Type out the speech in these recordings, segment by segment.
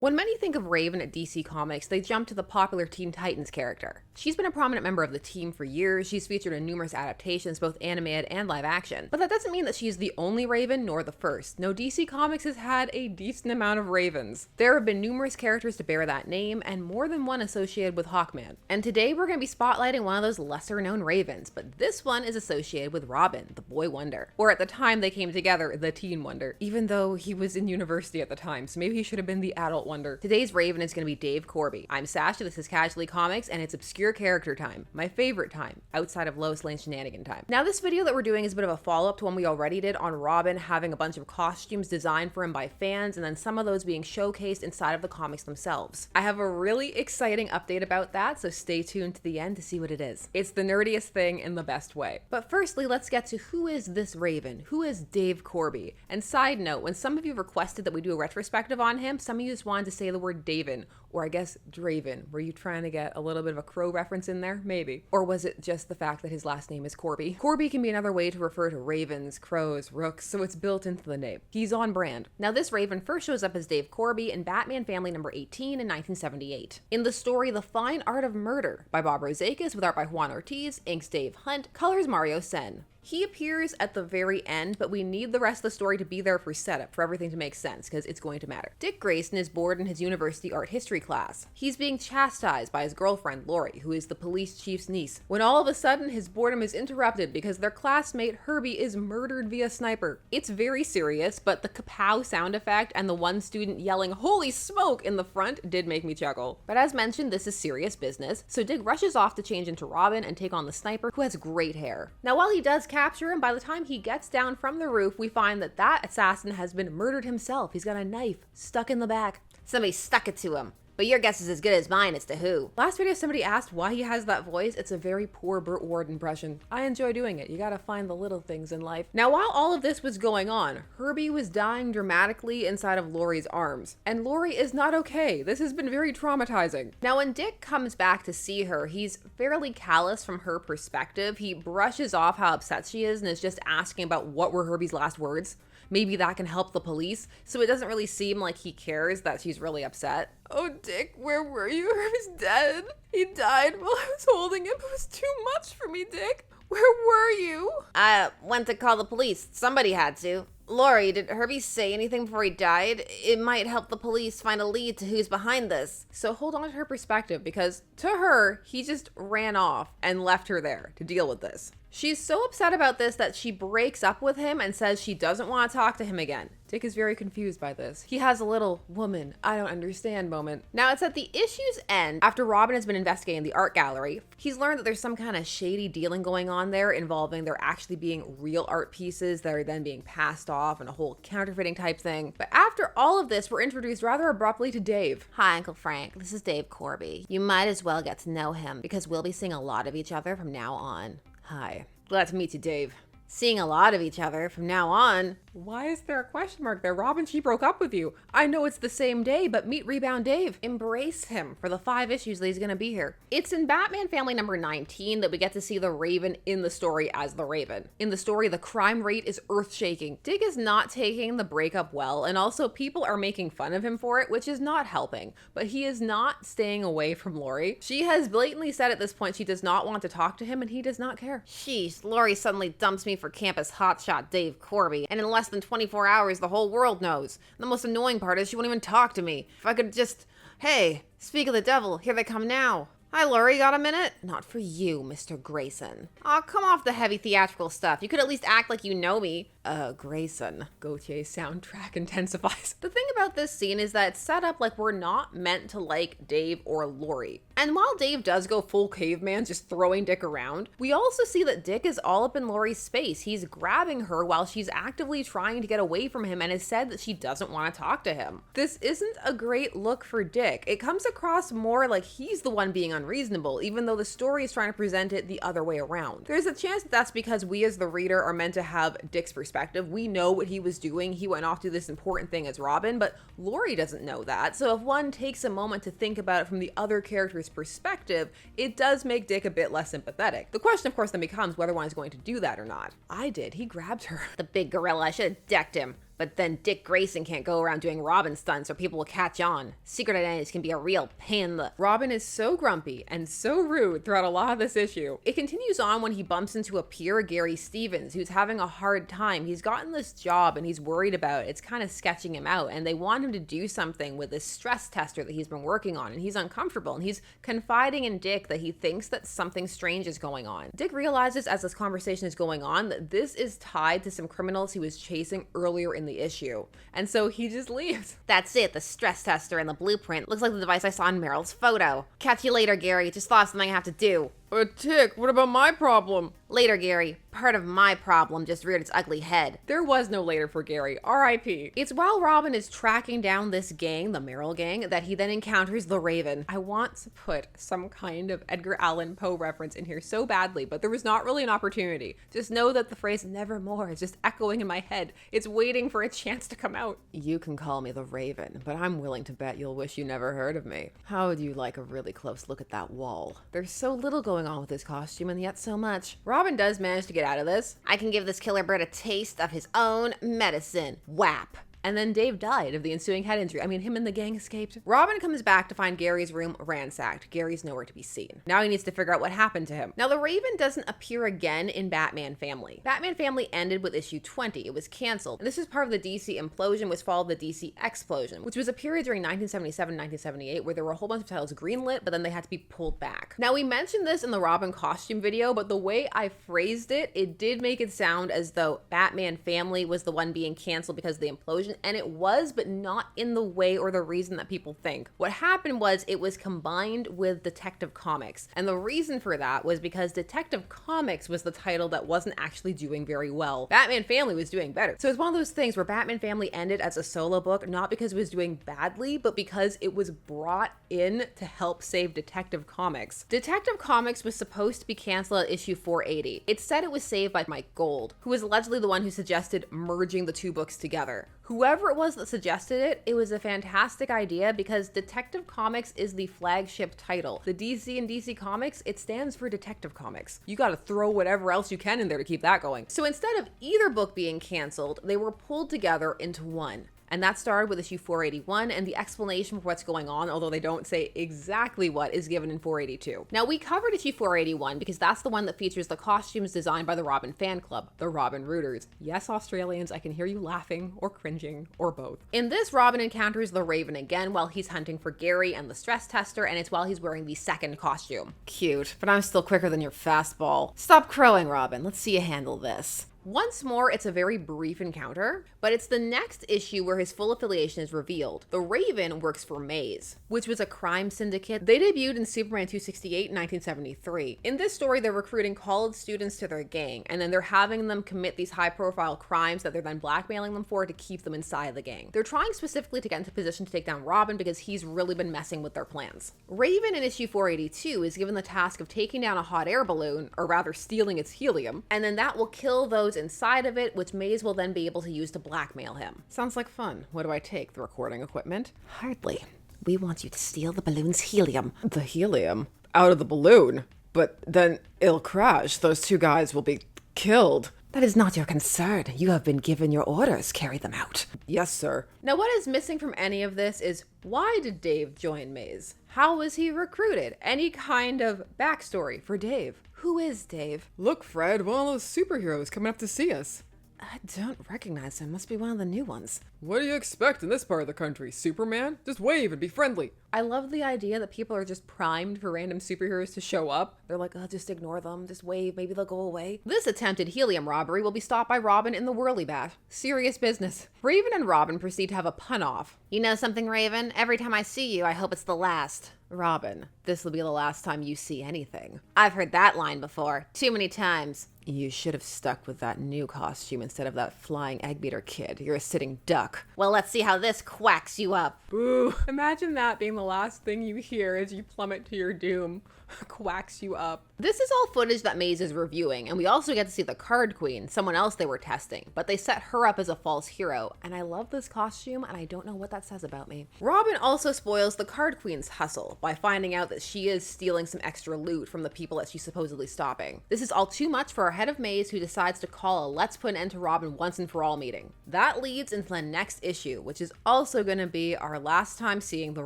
When many think of Raven at DC Comics, they jump to the popular Teen Titans character. She's been a prominent member of the team for years, she's featured in numerous adaptations, both animated and live action. But that doesn't mean that she's the only Raven, nor the first. No, DC Comics has had a decent amount of Ravens. There have been numerous characters to bear that name, and more than one associated with Hawkman. And today we're going to be spotlighting one of those lesser known Ravens, but this one is associated with Robin, the Boy Wonder. Or at the time they came together, the Teen Wonder. Even though he was in university at the time, so maybe he should have been the Adult Wonder. Today's Raven is going to be Dave Corby. I'm Sasha, this is Casually Comics, and it's obscure character time. My favorite time, outside of Lois Lane shenanigan time. Now this video that we're doing is a bit of a follow-up to one we already did on Robin having a bunch of costumes designed for him by fans, and then some of those being showcased inside of the comics themselves. I have a really exciting update about that, so stay tuned to the end to see what it is. It's the nerdiest thing in the best way. But firstly, let's get to who is this Raven? Who is Dave Corby? And side note, when some of you requested that we do a retrospective on him, some of you just wanted to say the word Davin, or I guess Draven. Were you trying to get a little bit of a crow reference in there? Maybe. Or was it just the fact that his last name is Corby? Corby can be another way to refer to ravens, crows, rooks, so it's built into the name. He's on brand. Now this Raven first shows up as Dave Corby in Batman Family number 18 in 1978. In the story The Fine Art of Murder by Bob Rozakis with art by Juan Ortiz, inks Dave Hunt, colors Mario Sen. He appears at the very end, but we need the rest of the story to be there for setup, for everything to make sense, because it's going to matter. Dick Grayson is bored in his university art history class. He's being chastised by his girlfriend, Lori, who is the police chief's niece, when all of a sudden his boredom is interrupted because their classmate Herbie is murdered via sniper. It's very serious, but the kapow sound effect and the one student yelling "Holy smoke" in the front did make me chuckle. But as mentioned, this is serious business, so Dick rushes off to change into Robin and take on the sniper, who has great hair. Now while he does capture him, by the time he gets down from the roof, we find that that assassin has been murdered himself. He's got a knife stuck in the back. Somebody stuck it to him. But your guess is as good as mine as to who. Last video somebody asked why he has that voice. It's a very poor Burt Ward impression. I enjoy doing it. You gotta find the little things in life. Now while all of this was going on, Herbie was dying dramatically inside of Lori's arms. And Lori is not okay. This has been very traumatizing. Now when Dick comes back to see her, he's fairly callous from her perspective. He brushes off how upset she is and is just asking about what were Herbie's last words. Maybe that can help the police, so it doesn't really seem like he cares that she's really upset. Oh, Dick, where were you? Herbie's dead. He died while I was holding him. It was too much for me, Dick. Where were you? I went to call the police. Somebody had to. Lori, did Herbie say anything before he died? It might help the police find a lead to who's behind this. So hold on to her perspective, because to her, he just ran off and left her there to deal with this. She's so upset about this that she breaks up with him and says she doesn't want to talk to him again. Dick is very confused by this. He has a little "woman, I don't understand" moment. Now it's at the issue's end, after Robin has been investigating the art gallery. He's learned that there's some kind of shady dealing going on there involving there actually being real art pieces that are then being passed off and a whole counterfeiting type thing. But after all of this, we're introduced rather abruptly to Dave. Hi, Uncle Frank. This is Dave Corby. You might as well get to know him because we'll be seeing a lot of each other from now on. Hi. Glad to meet you, Dave. Seeing a lot of each other from now on. Why is there a question mark there? Robin, she broke up with you. I know it's the same day, but meet Rebound Dave. Embrace him for the 5 issues that he's gonna be here. It's in Batman Family number 19 that we get to see the Raven in the story as the Raven. In the story, the crime rate is earth-shaking. Dick is not taking the breakup well, and also people are making fun of him for it, which is not helping. But he is not staying away from Lori. She has blatantly said at this point she does not want to talk to him, and he does not care. Sheesh, Lori suddenly dumps me for campus hotshot Dave Corby, and in less than 24 hours the whole world knows. The most annoying part is she won't even talk to me. If I could just, hey, speak of the devil, here they come now. Hi, Lori, got a minute? Not for you, Mr. Grayson. Aw, come off the heavy theatrical stuff. You could at least act like you know me. Grayson. Gautier's soundtrack intensifies. The thing about this scene is that it's set up like we're not meant to like Dave or Lori. And while Dave does go full caveman, just throwing Dick around, we also see that Dick is all up in Lori's space. He's grabbing her while she's actively trying to get away from him and has said that she doesn't want to talk to him. This isn't a great look for Dick. It comes across more like he's the one being unreasonable, even though the story is trying to present it the other way around. There's a chance that that's because we as the reader are meant to have Dick's perspective. We know what he was doing. He went off to this important thing as Robin, but Lori doesn't know that. So if one takes a moment to think about it from the other character's perspective, it does make Dick a bit less sympathetic. The question, of course, then becomes whether one is going to do that or not. I did. He grabbed her. The big gorilla. I should have decked him. But then Dick Grayson can't go around doing Robin stunts or people will catch on. Secret identities can be a real pain in the... Robin is so grumpy and so rude throughout a lot of this issue. It continues on when he bumps into a peer, Gary Stevens, who's having a hard time. He's gotten this job and he's worried about it. It's kind of sketching him out, and they want him to do something with this stress tester that he's been working on, and he's uncomfortable, and he's confiding in Dick that he thinks that something strange is going on. Dick realizes as this conversation is going on that this is tied to some criminals he was chasing earlier in the issue, and so he just leaves. That's it, the stress tester and the blueprint looks like the device I saw in Meryl's photo. Catch you later, Gary. Just thought of something I have to do. Tick, what about my problem? Later, Gary. Part of my problem just reared its ugly head. There was no later for Gary. R.I.P. It's while Robin is tracking down this gang, the Meryl gang, that he then encounters the Raven. I want to put some kind of Edgar Allan Poe reference in here so badly, but there was not really an opportunity. Just know that the phrase nevermore is just echoing in my head. It's waiting for a chance to come out. You can call me the Raven, but I'm willing to bet you'll wish you never heard of me. How would you like a really close look at that wall? There's so little going on with this costume and yet so much. Robin does manage to get out of this. I can give this killer bird a taste of his own medicine. Whap. And then Dave died of the ensuing head injury. I mean, him and the gang escaped. Robin comes back to find Gary's room ransacked. Gary's nowhere to be seen. Now he needs to figure out what happened to him. Now, the Raven doesn't appear again in Batman Family. Batman Family ended with issue 20. It was canceled. And this is part of the DC implosion, which followed the DC explosion, which was a period during 1977-1978 where there were a whole bunch of titles greenlit, but then they had to be pulled back. Now, we mentioned this in the Robin costume video, but the way I phrased it, it did make it sound as though Batman Family was the one being canceled because of the implosion. And it was, but not in the way or the reason that people think. What happened was it was combined with Detective Comics. And the reason for that was because Detective Comics was the title that wasn't actually doing very well. Batman Family was doing better. So it's one of those things where Batman Family ended as a solo book, not because it was doing badly, but because it was brought in to help save Detective Comics. Detective Comics was supposed to be canceled at issue 480. It said it was saved by Mike Gold, who was allegedly the one who suggested merging the two books together. Whoever it was that suggested it, it was a fantastic idea because Detective Comics is the flagship title. The DC and DC Comics, it stands for Detective Comics. You gotta throw whatever else you can in there to keep that going. So instead of either book being canceled, they were pulled together into one. And that started with issue 481, and the explanation for what's going on, although they don't say exactly what, is given in 482. Now, we covered issue 481 because that's the one that features the costumes designed by the Robin fan club, the Robin Rooters. Yes, Australians, I can hear you laughing or cringing or both. In this, Robin encounters the Raven again while he's hunting for Gary and the stress tester, and it's while he's wearing the second costume. Cute, but I'm still quicker than your fastball. Stop crowing, Robin. Let's see you handle this. Once more, it's a very brief encounter, but it's the next issue where his full affiliation is revealed. The Raven works for Maze, which was a crime syndicate. They debuted in Superman 268 in 1973. In this story, they're recruiting college students to their gang, and then they're having them commit these high-profile crimes that they're then blackmailing them for to keep them inside the gang. They're trying specifically to get into position to take down Robin because he's really been messing with their plans. Raven in issue 482 is given the task of taking down a hot air balloon, or rather stealing its helium, and then that will kill those inside of it, which Maze will then be able to use to blackmail him. Sounds like fun. What do I take? The recording equipment? Hardly. We want you to steal the balloon's helium. The helium? Out of the balloon? But then it'll crash. Those two guys will be killed. That is not your concern. You have been given your orders. Carry them out. Yes, sir. Now, what is missing from any of this is why did Dave join Maze? How was he recruited? Any kind of backstory for Dave? Who is Dave? Look, Fred, one of those superheroes coming up to see us. I don't recognize him. Must be one of the new ones. What do you expect in this part of the country? Superman? Just wave and be friendly. I love the idea that people are just primed for random superheroes to show up. They're like, oh, just ignore them. Just wave. Maybe they'll go away. This attempted helium robbery will be stopped by Robin in the Whirly Bat. Serious business. Raven and Robin proceed to have a pun-off. You know something, Raven? Every time I see you, I hope it's the last. Robin, this will be the last time you see anything. I've heard that line before. Too many times. You should have stuck with that new costume instead of that flying egg beater kid. You're a sitting duck. Well, let's see how this quacks you up. Boo. Imagine that being the last thing you hear as you plummet to your doom. Quacks you up. This is all footage that Maze is reviewing, and we also get to see the Card Queen, someone else they were testing, but they set her up as a false hero, and I love this costume, and I don't know what that says about me. Robin also spoils the Card Queen's hustle by finding out that she is stealing some extra loot from the people that she's supposedly stopping. This is all too much for our head of maze who decides to call a let's put an end to Robin once and for all meeting. That leads into the next issue, which is also going to be our last time seeing the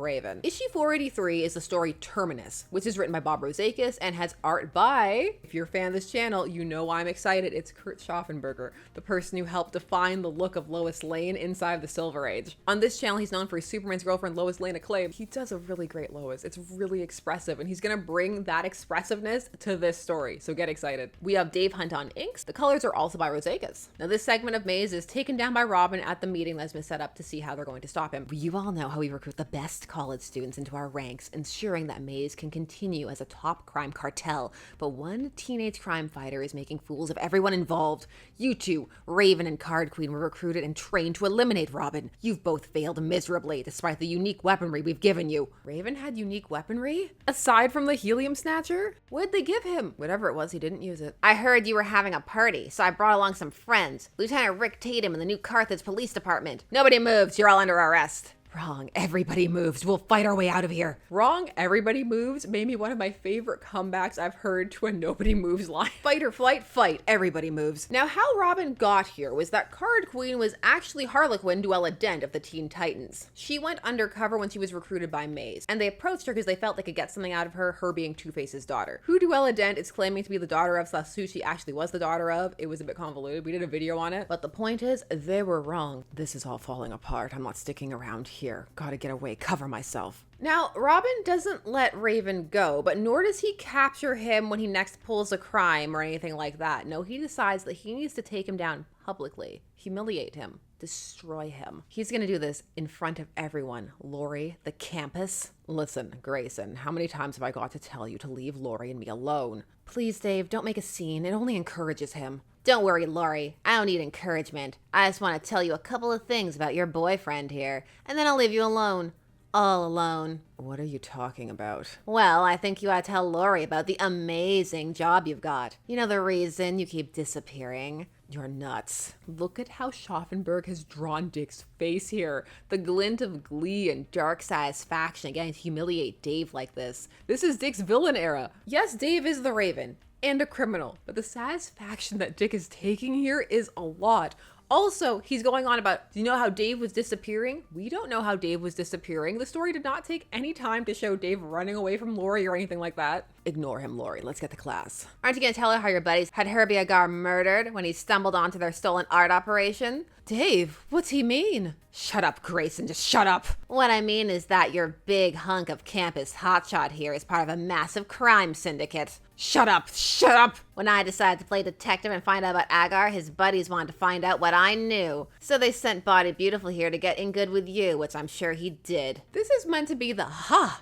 Raven. Issue 483 is the story Terminus, which is written by Bob Rozakis and has art by, if you're a fan of this channel, you know why I'm excited, it's Kurt Schaffenberger, the person who helped define the look of Lois Lane inside the Silver Age. On this channel, he's known for Superman's girlfriend Lois Lane acclaim. He does a really great Lois. It's really expressive, and he's gonna bring that expressiveness to this story, so get excited. We have Dave Hunt on inks. The colors are also by Rozakis. Now, this segment of Maze is taken down by Robin at the meeting that's been set up to see how they're going to stop him. You all know how we recruit the best college students into our ranks, ensuring that Maze can continue as a top crime cartel, but one teenage crime fighter is making fools of everyone involved. You two, Raven and Card Queen, were recruited and trained to eliminate Robin. You've both failed miserably, despite the unique weaponry we've given you. Raven had unique weaponry? Aside from the helium snatcher? What'd they give him? Whatever it was, he didn't use it. I heard you were having a party, so I brought along some friends. Lieutenant Rick Tatum in the New Carthage Police Department. Nobody moves, you're all under arrest. Wrong, everybody moves. We'll fight our way out of here. Wrong, everybody moves may be one of my favorite comebacks I've heard to a nobody moves line. Fight or flight, fight, everybody moves. Now, how Robin got here was that Card Queen was actually Harlequin Duella Dent of the Teen Titans. She went undercover when she was recruited by Maze, and they approached her because they felt they could get something out of her, her being Two-Face's daughter. Who Duella Dent is claiming to be the daughter of, / who she actually was the daughter of, it was a bit convoluted. We did a video on it, but the point is, they were wrong. This is all falling apart. I'm not sticking around here. Gotta get away, cover myself. Now, Robin doesn't let Raven go, but nor does he capture him when he next pulls a crime or anything like that. No, he decides that he needs to take him down publicly, humiliate him, destroy him. He's gonna do this in front of everyone. Lori, the campus. Listen, Grayson, how many times have I got to tell you to leave Lori and me alone? Please, Dave, don't make a scene. It only encourages him. Don't worry, Lori. I don't need encouragement. I just want to tell you a couple of things about your boyfriend here, and then I'll leave you alone. All alone. What are you talking about? Well, I think you ought to tell Lori about the amazing job you've got. You know the reason you keep disappearing? You're nuts. Look at how Schaffenberg has drawn Dick's face here. The glint of glee and dark satisfaction getting to humiliate Dave like this. This is Dick's villain era. Yes, Dave is the Raven and a criminal, but the satisfaction that Dick is taking here is a lot. Also, he's going on about, do you know how Dave was disappearing? We don't know how Dave was disappearing. The story did not take any time to show Dave running away from Lori or anything like that. Ignore him, Lori. Let's get to class. Aren't you going to tell her how your buddies had Herbie Agar murdered when he stumbled onto their stolen art operation? Dave, what's he mean? Shut up, Grayson. Just shut up. What I mean is that your big hunk of campus hotshot here is part of a massive crime syndicate. Shut up. Shut up. When I decided to play detective and find out about Agar, his buddies wanted to find out what I knew. So they sent Body Beautiful here to get in good with you, which I'm sure he did. This is meant to be the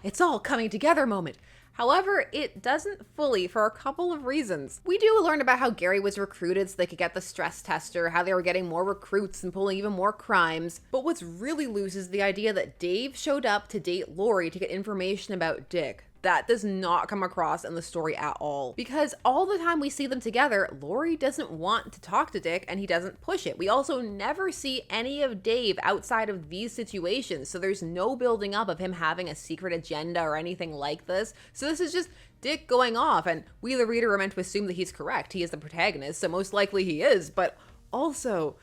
it's all coming together moment. However, it doesn't fully for a couple of reasons. We do learn about how Gary was recruited so they could get the stress tester, how they were getting more recruits and pulling even more crimes. But what's really loose is the idea that Dave showed up to date Lori to get information about Dick. That does not come across in the story at all. Because all the time we see them together, Lori doesn't want to talk to Dick and he doesn't push it. We also never see any of Dave outside of these situations. So there's no building up of him having a secret agenda or anything like this. So this is just Dick going off, and we the reader are meant to assume that he's correct. He is the protagonist, so most likely he is, but also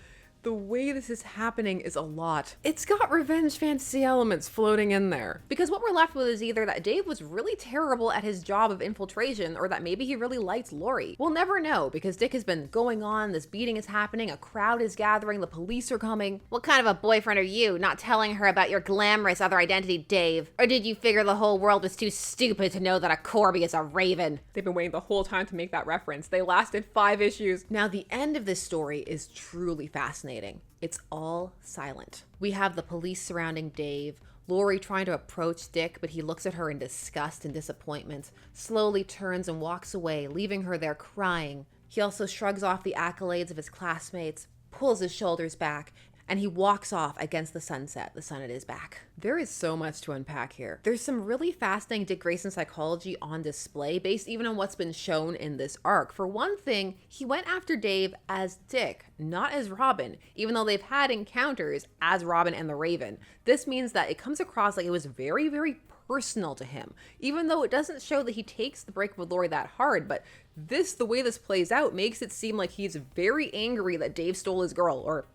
the way this is happening is a lot. It's got revenge fantasy elements floating in there. Because what we're left with is either that Dave was really terrible at his job of infiltration, or that maybe he really liked Lori. We'll never know, because Dick has been going on, this beating is happening, a crowd is gathering, the police are coming. What kind of a boyfriend are you, not telling her about your glamorous other identity, Dave? Or did you figure the whole world was too stupid to know that a Corby is a Raven? They've been waiting the whole time to make that reference. They lasted 5 issues. Now, the end of this story is truly fascinating. It's all silent. We have the police surrounding Dave, Lori trying to approach Dick, but he looks at her in disgust and disappointment, slowly turns and walks away, leaving her there crying. He also shrugs off the accolades of his classmates, pulls his shoulders back, and he walks off against the sunset. The sun is back. There is so much to unpack here. There's some really fascinating Dick Grayson psychology on display based even on what's been shown in this arc. For one thing, he went after Dave as Dick, not as Robin, even though they've had encounters as Robin and the Raven. This means that it comes across like it was very, very personal to him, even though it doesn't show that he takes the break with Lori that hard. But the way this plays out makes it seem like he's very angry that Dave stole his girl, or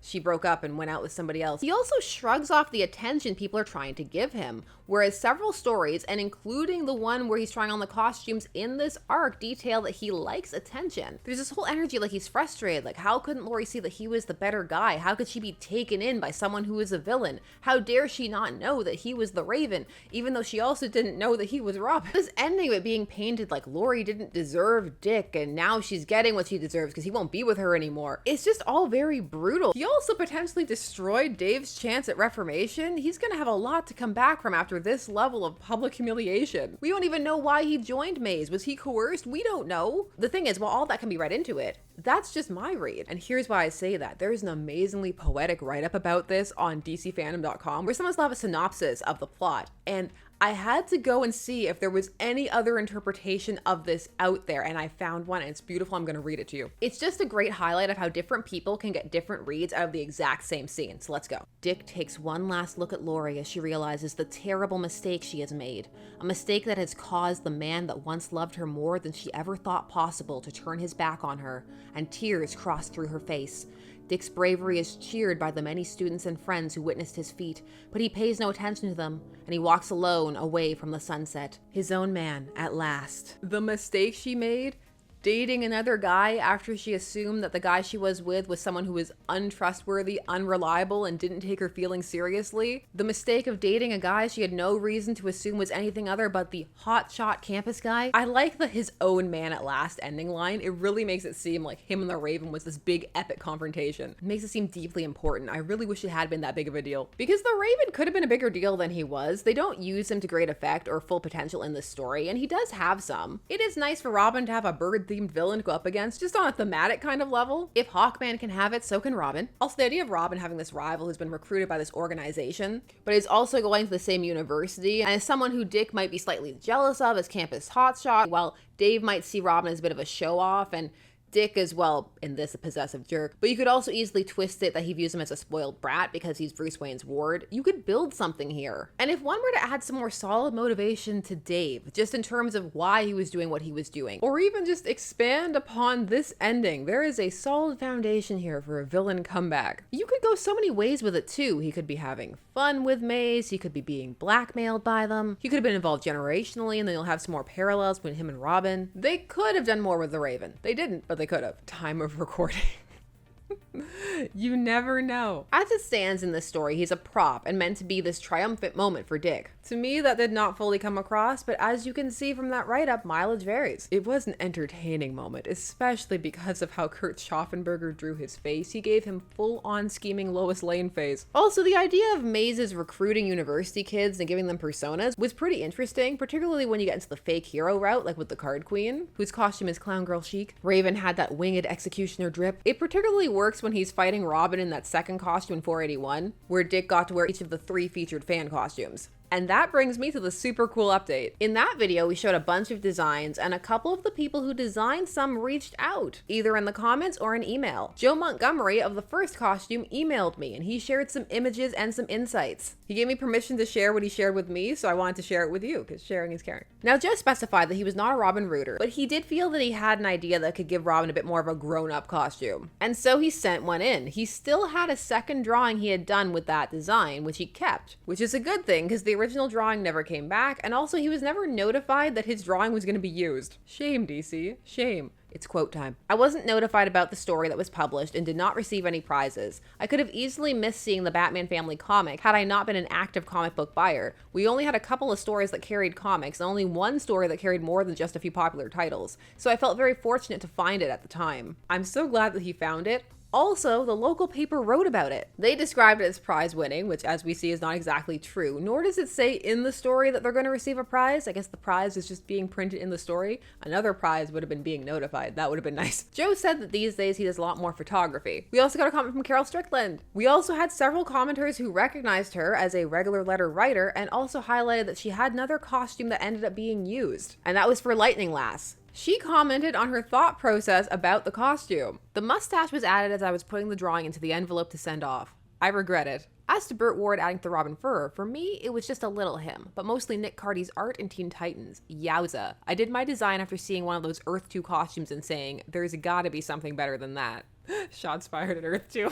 she broke up and went out with somebody else. He also shrugs off the attention people are trying to give him, whereas several stories, and including the one where he's trying on the costumes in this arc, detail that he likes attention. There's this whole energy like he's frustrated, like how couldn't Lori see that he was the better guy? How could she be taken in by someone who is a villain? How dare she not know that he was the Raven, even though she also didn't know that he was Robin? This ending of it being painted like Lori didn't deserve Dick, and now she's getting what she deserves because he won't be with her anymore. It's just all very brutal. He also potentially destroyed Dave's chance at reformation. He's gonna have a lot to come back from after this level of public humiliation. We don't even know why he joined Maze. Was he coerced? We don't know. The thing is, while all that can be read into it, that's just my read. And here's why I say that. There's an amazingly poetic write-up about this on dcfandom.com where someone still have a synopsis of the plot. And I had to go and see if there was any other interpretation of this out there, and I found one, and it's beautiful. I'm going to read it to you. It's just a great highlight of how different people can get different reads out of the exact same scene. So let's go. Dick takes one last look at Lori as she realizes the terrible mistake she has made. A mistake that has caused the man that once loved her more than she ever thought possible to turn his back on her, and tears cross through her face. Dick's bravery is cheered by the many students and friends who witnessed his feat, but he pays no attention to them, and he walks alone away from the sunset. His own man, at last. The mistake she made? Dating another guy after she assumed that the guy she was with was someone who was untrustworthy, unreliable, and didn't take her feelings seriously. The mistake of dating a guy she had no reason to assume was anything other but the hotshot campus guy. I like the his own man at last ending line. It really makes it seem like him and the Raven was this big epic confrontation. It makes it seem deeply important. I really wish it had been that big of a deal. Because the Raven could have been a bigger deal than he was. They don't use him to great effect or full potential in this story, and he does have some. It is nice for Robin to have a bird-themed villain to go up against, just on a thematic kind of level. If Hawkman can have it, so can Robin. Also, the idea of Robin having this rival who's been recruited by this organization, but is also going to the same university, and is someone who Dick might be slightly jealous of as campus hotshot, while Dave might see Robin as a bit of a show-off, and Dick is, well, in this, a possessive jerk. But you could also easily twist it that he views him as a spoiled brat because he's Bruce Wayne's ward. You could build something here. And if one were to add some more solid motivation to Dave, just in terms of why he was doing what he was doing, or even just expand upon this ending, there is a solid foundation here for a villain comeback. You could go so many ways with it too. He could be having fun with Maze, he could be being blackmailed by them, he could have been involved generationally, and then you'll have some more parallels between him and Robin. They could have done more with the Raven. They didn't, but they could have. Time of recording. You never know. As it stands in this story, he's a prop and meant to be this triumphant moment for Dick. To me, that did not fully come across, but as you can see from that write-up, mileage varies. It was an entertaining moment, especially because of how Kurt Schaffenberger drew his face. He gave him full-on scheming Lois Lane face. Also, the idea of Maze's recruiting university kids and giving them personas was pretty interesting, particularly when you get into the fake hero route, like with the Card Queen, whose costume is clown girl chic. Raven had that winged executioner drip. It particularly works when he's fighting Robin in that second costume in 481, where Dick got to wear each of the 3 featured fan costumes. And that brings me to the super cool update. In that video, we showed a bunch of designs, and a couple of the people who designed some reached out, either in the comments or an email. Joe Montgomery of the first costume emailed me, and he shared some images and some insights. He gave me permission to share what he shared with me, so I wanted to share it with you, because sharing is caring. Now, Joe specified that he was not a Robin rooter, but he did feel that he had an idea that could give Robin a bit more of a grown-up costume. And so he sent one in. He still had a second drawing he had done with that design, which he kept, which is a good thing, because the original drawing never came back, and also he was never notified that his drawing was going to be used. Shame, DC. Shame. It's quote time. I wasn't notified about the story that was published and did not receive any prizes. I could have easily missed seeing the Batman Family comic had I not been an active comic book buyer. We only had a couple of stories that carried comics and only one story that carried more than just a few popular titles, so I felt very fortunate to find it at the time. I'm so glad that he found it. Also, the local paper wrote about it. They described it as prize winning, which as we see is not exactly true, nor does it say in the story that they're going to receive a prize. I guess the prize is just being printed in the story. Another prize would have been being notified. That would have been nice. Joe said that these days he does a lot more photography. We also got a comment from Carol Strickland. We also had several commenters who recognized her as a regular letter writer and also highlighted that she had another costume that ended up being used, and that was for Lightning Lass. She commented on her thought process about the costume. The mustache was added as I was putting the drawing into the envelope to send off. I regret it. As to Burt Ward adding the Robin fur, for me, it was just a little him, but mostly Nick Cardy's art in Teen Titans. Yowza. I did my design after seeing one of those Earth 2 costumes and saying, there's gotta be something better than that. Shots fired at Earth 2.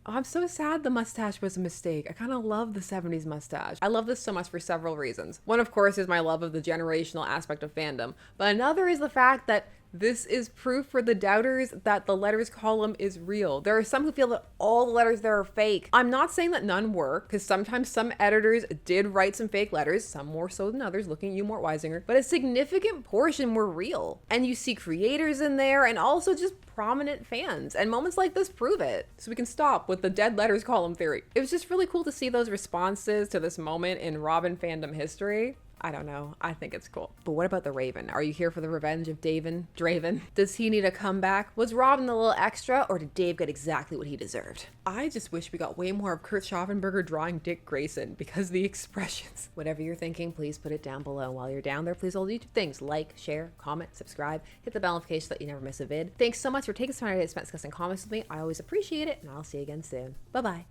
Oh, I'm so sad the mustache was a mistake. I kind of love the 70s mustache. I love this so much for several reasons. One, of course, is my love of the generational aspect of fandom, but another is the fact that this is proof for the doubters that the letters column is real. There are some who feel that all the letters there are fake. I'm not saying that none were, because sometimes some editors did write some fake letters, some more so than others, looking at you, Mort Weisinger, but a significant portion were real. And you see creators in there and also just prominent fans, and moments like this prove it. So we can stop with the dead letters column theory. It was just really cool to see those responses to this moment in Robin fandom history. I don't know. I think it's cool. But what about the Raven? Are you here for the revenge of Draven? Does he need a comeback? Was Robin the little extra, or did Dave get exactly what he deserved? I just wish we got way more of Kurt Schaffenberger drawing Dick Grayson, because the expressions. Whatever you're thinking, please put it down below. While you're down there, please all YouTube things. Like, share, comment, subscribe, hit the bell notification so that you never miss a vid. Thanks so much for taking some time to spend discussing comics with me. I always appreciate it, and I'll see you again soon. Bye-bye.